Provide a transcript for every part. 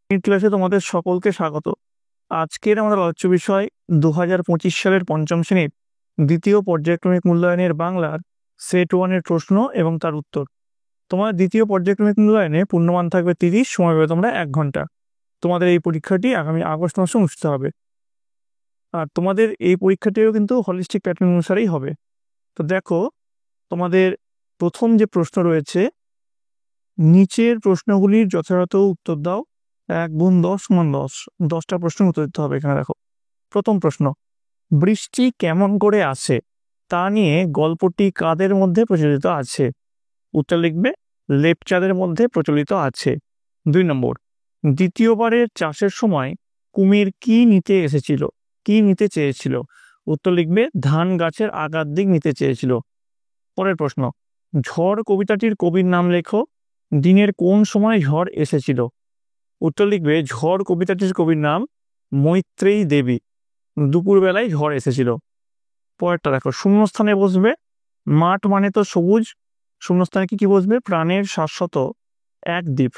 ক্লাসে তোমাদের সকলকে স্বাগত। আজকের আমাদের আলোচ্য বিষয় 2025 সালের পঞ্চম শ্রেণীর দ্বিতীয় পর্যায়ক্রমিক মূল্যায়নের বাংলার সেট 1-এর প্রশ্ন এবং তার উত্তর। তোমার দ্বিতীয় পর্যায়ক্রমিক মূল্যায়নে পূর্ণমান থাকবে 30, সময় পাবে তোমরা 1 ঘন্টা। তোমাদের এই পরীক্ষাটি আগামী আগস্ট মাসে অনুষ্ঠিত হবে। আর তোমাদের এই পরীক্ষাটিও কিন্তু হলিস্টিক প্যাটার্ন অনুসারেই হবে। তো দেখো, তোমাদের প্রথম যে প্রশ্ন রয়েছে, নিচের প্রশ্নগুলির যথাযথ উত্তর দাও। 1 গুণ 10 সমান 10, 10টা প্রশ্ন উত্তর দিতে হবে। এখানে দেখো, প্রথম প্রশ্ন, বৃষ্টি কেমন করে আসে তা নিয়ে গল্পটি কাদের মধ্যে প্রচলিত আছে? উত্তর লিখবে লেপচাদের মধ্যে প্রচলিত আছে। 2 নম্বর, দ্বিতীয়বারের চাষের সময় কুমির কি নিতে চেয়েছিল? উত্তর লিখবে ধান গাছের আগার দিক নিতে চেয়েছিল। পরের প্রশ্ন, ঝড় কবিতাটির কবির নাম লেখো। দিনের কোন সময় ঝড় এসেছিল? উত্তর লিখবে ঝড় কবিতাটির কবির নাম মৈত্রেয়ী দেবী। দুপুরবেলায় ঝড় এসেছিল। পরেরটা দেখো, শূন্যস্থানে বসবে। মাঠ মানে তো সবুজ, শূন্যস্থানে কি বসবে? প্রাণের শাশ্বত এক দ্বীপ।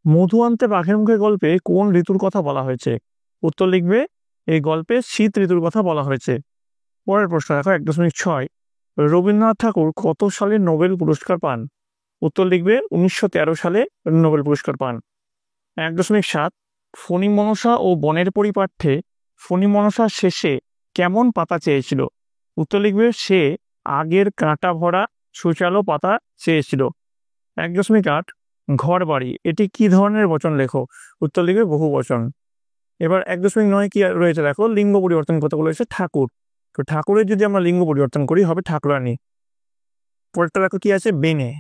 মধু আনতে বাঘের মুখে গল্পে কোন ঋতুর কথা বলা হয়েছে? উত্তর লিখবে এই গল্পে শীত ঋতুর কথা বলা হয়েছে। পরের প্রশ্ন দেখো, 1.6, রবীন্দ্রনাথ ঠাকুর কত সালে নোবেল পুরস্কার পান? উত্তর লিখবে 1913 সালে নোবেল পুরস্কার পান। 1.7, ফণী মনসা ও বনের পরিপাঠ্যে ফণী মনসা শেষে কেমন পাতা চেয়েছিল? উত্তর লিখবে সে আগের কাঁটা ভরা সুচালো পাতা চেয়েছিল। 1.8, ঘর বাড়ি এটি কি ধরনের বচন লেখো? উত্তর লিখবে বহু বচন। এবার 1.9 কি রয়েছে দেখো, লিঙ্গ পরিবর্তন কথা বলেছে ঠাকুর। তো ঠাকুরের যদি আমরা লিঙ্গ পরিবর্তন করি হবে ঠাকুরানী। পরেরটা দেখো কি আছে, বেনে,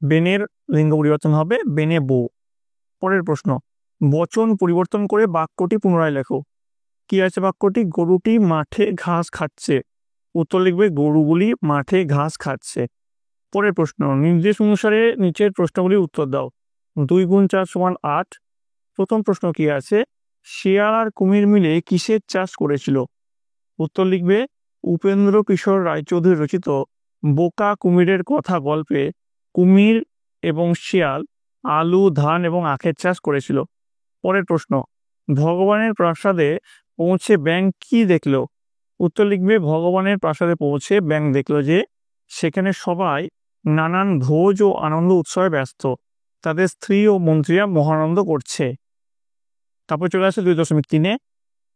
বেনের লিঙ্গ পরিবর্তন হবে বেনে বউ। পরের প্রশ্ন, বচন পরিবর্তন করে বাক্যটি পুনরায় লেখো। কি আছে বাক্যটি? গরুটি মাঠে ঘাস খাচ্ছে। উত্তর লিখবে গরুগুলি মাঠে ঘাস খাচ্ছে। পরের প্রশ্ন, নির্দেশ অনুসারে নিচের প্রশ্নগুলির উত্তর দাও। 2 গুণ 4 সমান 8। প্রথম প্রশ্ন কি আছে, শিয়াল আর কুমির মিলে কিসের চাষ করেছিল? উত্তর লিখবে উপেন্দ্র কিশোর রায়চৌধুরী রচিত বোকা কুমিরের কথা গল্পে কুমির এবং শিয়াল আলু, ধান এবং আখের চাষ করেছিল। পরের প্রশ্ন, ভগবানের প্রাসাদে পৌঁছে ব্যাঙ কি দেখলো? উত্তর লিখবে ভগবানের প্রাসাদে পৌঁছে ব্যাঙ দেখলো যে সেখানে সবাই নানান ভোজ ও আনন্দ উৎসবে ব্যস্ত, তাদের স্ত্রী ও মন্ত্রীরা মহানন্দ করছে। তারপর চলে আসে 2.3,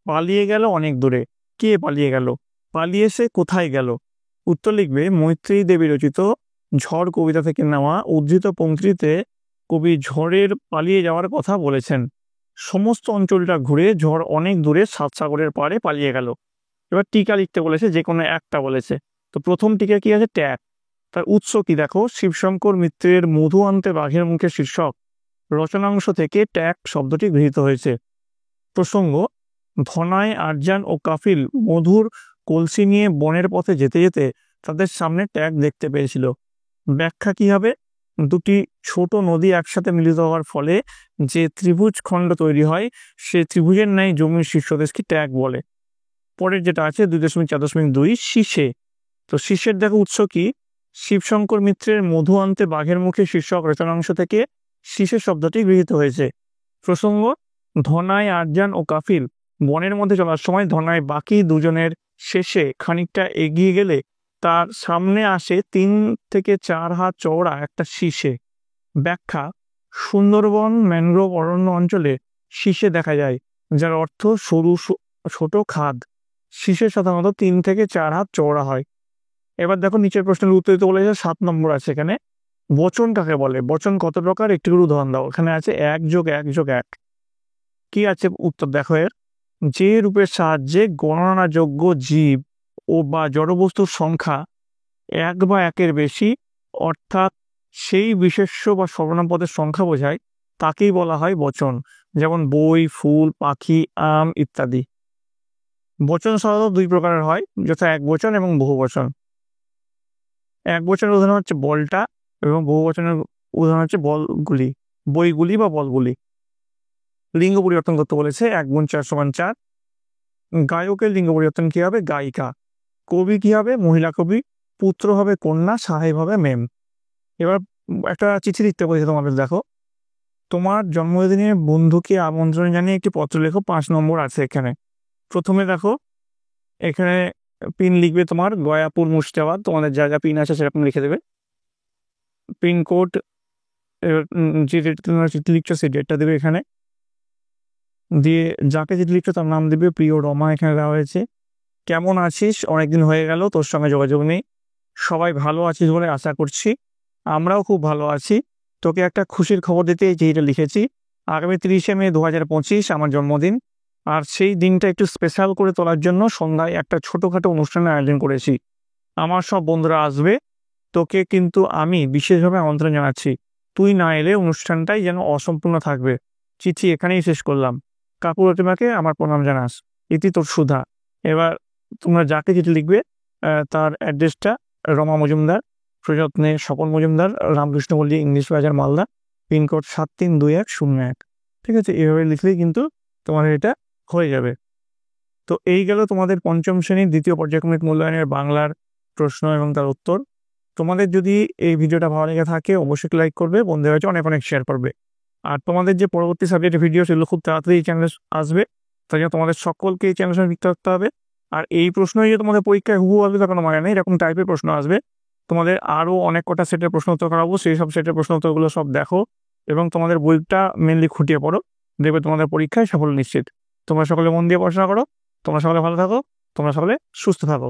পালিয়ে গেল অনেক দূরে। কে পালিয়ে গেল? পালিয়ে সে কোথায় গেল? উত্তর লিখবে মৈত্রেয়ী দেবী রচিত ঝড় কবিতা থেকে নেওয়া উদ্ধৃত পংক্তিতে কবি ঝড়ের পালিয়ে যাওয়ার কথা বলেছেন। সমস্ত অঞ্চলটা ঘুরে ঝড় অনেক দূরে 7 সাগরের পাড়ে পালিয়ে গেল। এবার টিকা লিখতে বলেছে, যে কোনো একটা বলেছে। তো প্রথম টিকা কি আছে? ট্যাগ। তার উৎস কি দেখো, শিবশঙ্কর মিত্রের মধু আনতে বাঘের মুখে শীর্ষক রচনাংশ থেকে ট্যাগ শব্দটি গৃহীত হয়েছে। প্রসঙ্গ, ধনাই, আরজান ও কাফিল মধুর কলসি নিয়ে বনের পথে যেতে যেতে তাদের সামনে ট্যাগ দেখতে পেয়েছিল। ব্যাখ্যা কি হবে? দুটি ছোট নদী একসাথে মিলিত হওয়ার ফলে যে ত্রিভুজ খণ্ড তৈরি হয় সে ত্রিভুজের ন্যায় জমির শীর্ষদেশকে ট্যাগ বলে। পরের যেটা আছে 2.4.2, শীষে। তো শীষের দেখো উৎস কি, শিবশঙ্কর মিত্রের মধু আনতে বাঘের মুখে শীর্ষক রচনাংশ থেকে শীষের শব্দটি গৃহীত হয়েছে। প্রসঙ্গ, ধনাই, আরজান ও কাফিল বনের মধ্যে চলার সময় ধনাই বাকি দুজনের শেষে খানিকটা এগিয়ে গেলে তার সামনে আসে 3 থেকে 4 হাত চওড়া একটা শীষে। ব্যাখ্যা, সুন্দরবন ম্যানগ্রোভ অরণ্য অঞ্চলে শীষে দেখা যায়, যার অর্থ সরু ছোট খাদ। শীষে সাধারণত 3 থেকে 4 হাত চওড়া হয়। এবার দেখো নিচের প্রশ্নের উত্তর দিতে বলেছে, 7 নম্বর আছে এখানে। বচন কাকে বলে? বচন কত প্রকার? একটি করে উদাহরণ দাও। এখানে আছে 1 যোগ 1 যোগ 1। কি আছে উত্তর দেখো এর, যে রূপের সাহায্যে গণনাযোগ্য জীব ও বা জড়বস্তুর সংখ্যা 1 বা 1-এর বেশি, অর্থাৎ সেই বিশেষ্য বা সর্বনাম পদের সংখ্যা বোঝায়, তাকেই বলা হয় বচন। যেমন বই, ফুল, পাখি, আম ইত্যাদি। বচন সাধারণত 2 প্রকারের হয়, যথা একবচন এবং বহুবচন। একবচনের উদাহরণ হচ্ছে বলটা এবং বহুবচনের উদাহরণ হচ্ছে বলগুলি, বইগুলি বা বলগুলি। লিঙ্গ পরিবর্তন করতে বলেছে, 1 গুণ 4 সমান 4। গায়কের লিঙ্গ পরিবর্তন কি হবে? গায়িকা। কবি কি হবে? মহিলা কবি। পুত্র হবে কন্যা, সাহেব হবে মেম। এবার একটা চিঠি লিখতে বলেছে তোমাদের, দেখো। তোমার জন্মদিনে বন্ধুকে আমন্ত্রণ জানিয়ে একটি পত্র লেখো, 5 নম্বর আছে এখানে। প্রথমে দেখো এখানে পিন লিখবে তোমার গয়াপুর মুর্শিদাবাদ, তোমাদের জায়গা পিন আছে সেরকম লিখে দেবে। পিনকোড যে তোমরা চিঠি লিখছো সেই ডেটটা দেবে এখানে, দিয়ে যাকে চিঠি লিখছো তার নাম দেবে। প্রিয় রমা এখানে দেওয়া হয়েছে। কেমন আছিস, অনেকদিন হয়ে গেল তোর সঙ্গে যোগাযোগ নেই। সবাই ভালো আছিস বলে আশা করছি, আমরাও খুব ভালো আছি। তোকে একটা খুশির খবর দিতে এই চিঠিটা লিখেছি। আগামী 30শে মে 2025 আমার জন্মদিন, আর সেই দিনটা একটু স্পেশাল করে তোলার জন্য সন্ধ্যায় একটা ছোটোখাটো অনুষ্ঠানের আয়োজন করেছি। আমার সব বন্ধুরা আসবে, তোকে কিন্তু আমি বিশেষভাবে আমন্ত্রণ জানাচ্ছি। তুই না এলে অনুষ্ঠানটাই যেন অসম্পূর্ণ থাকবে। চিঠি এখানেই শেষ করলাম। কাকুরতিমাকে আমার প্রণাম জানাস। ইতি তোর সুধা। এবার তোমরা যাকে চিঠি লিখবে তার অ্যাড্রেসটা রমা মজুমদার, সযত্নে স্বপন মজুমদার, রামকৃষ্ণ মল্লিক, ইংলিশ বাজার, মালদা, পিনকোড 732101। ঠিক আছে, এভাবে লিখলেই কিন্তু তোমার এটা হয়ে যাবে। তো এই গেল তোমাদের পঞ্চম শ্রেণীর দ্বিতীয় পর্যায়ক্রমিক মূল্যায়নের বাংলার প্রশ্ন এবং তার উত্তর। তোমাদের যদি এই ভিডিওটা ভালো লেগে থাকে অবশ্যই লাইক করবে, বন্ধুদের কাছে অনেক অনেক শেয়ার করবে। আর তোমাদের যে পরবর্তী সাবজেক্টের ভিডিও সেগুলো খুব তাড়াতাড়ি এই চ্যানেলে আসবে, তাই জন্য তোমাদের সকলকে এই চ্যানেলের সঙ্গে যুক্ত থাকতে হবে। আর এই প্রশ্নই যে তোমাদের পরীক্ষায় হুবহু আসবে তা কোনো মানে নেই, এরকম টাইপের প্রশ্ন আসবে। তোমাদের আরও অনেক কটা সেটের প্রশ্ন উত্তর করাবো, সেই সব সেটের প্রশ্ন উত্তরগুলো সব দেখো এবং তোমাদের বইটা মেনলি খুঁটিয়ে পড়ো, দেখবে তোমাদের পরীক্ষায় সাফল্য নিশ্চিত। তোমরা সকলে মন দিয়ে পড়াশোনা করো, তোমরা সকলে ভালো থাকো, তোমরা সকলে সুস্থ থাকো।